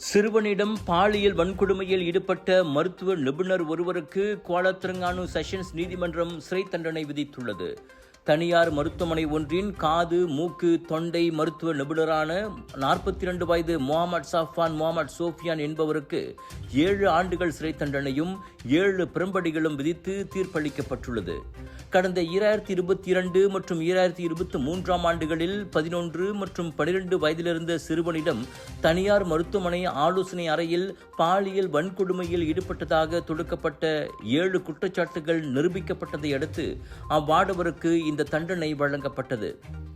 சிறுவனிடம் பாலியல் வன்கொடுமையில் ஈடுபட்ட மருத்துவ நிபுணர் ஒருவருக்கு குவாலத்திரங்கானு செஷன்ஸ் நீதிமன்றம் சிறை தண்டனை விதித்துள்ளது. தனியார் மருத்துவமனை ஒன்றின் காது, மூக்கு, தொண்டை மருத்துவ நிபுணரான 42 வயது முகமது சஃபான் முகமது சோஃபியான் என்பவருக்கு 7 ஆண்டுகள் சிறை தண்டனையும் 7 பிரம்படிகளும் விதித்து தீர்ப்பளிக்கப்பட்டுள்ளது. கடந்த 2022 மற்றும் 2023 ஆண்டுகளில் 11 மற்றும் 12 வயதிலிருந்த சிறுவனிடம் தனியார் மருத்துவமனை ஆலோசனை அறையில் பாலியல் வன்கொடுமையில் ஈடுபட்டதாக தொடுக்கப்பட்ட 7 குற்றச்சாட்டுகள் நிரூபிக்கப்பட்டதை அடுத்து அவ்வாடவருக்கு இந்த தண்டனை வழங்கப்பட்டது.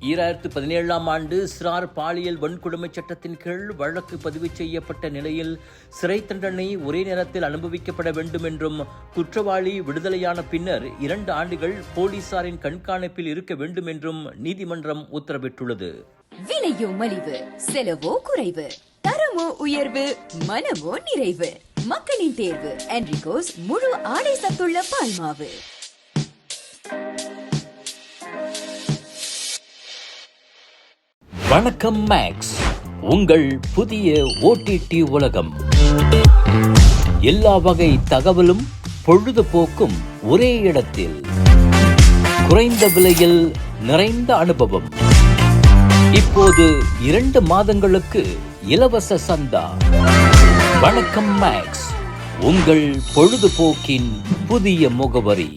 2017 ஆண்டு சிறார் பாலியல் வன்கொடுமை சட்டத்தின் கீழ் வழக்கு பதிவு செய்யப்பட்ட நிலையில் சிறை தண்டனை ஒரே நேரத்தில் அனுபவிக்கப்பட வேண்டும் என்றும் குற்றவாளி விடுதலையான பின்னர் 2 ஆண்டுகள் போலீசாரின் கண்காணிப்பில் இருக்க வேண்டும் என்றும் நீதிமன்றம் உத்தரவிட்டுள்ளது. விலையோ மலிவு, செலவோ குறைவு, தரமோ உயர்வு, மனமோ நிறைவு. மக்களின் தேர்வு என்ரிகோஸ் முழு ஆடை சத்துள்ள பால்மாவு. வணக்கம் மேக்ஸ், உங்கள் புதிய OTT உலகம். எல்லா வகை தகவலும் பொழுதுபோக்கும் ஒரே இடத்தில், குறைந்த விலையில் நிறைந்த அனுபவம். இப்போது 2 மாதங்களுக்கு இலவச சந்தா. வணக்கம் மேக்ஸ், உங்கள் பொழுதுபோக்கின் புதிய முகவரி.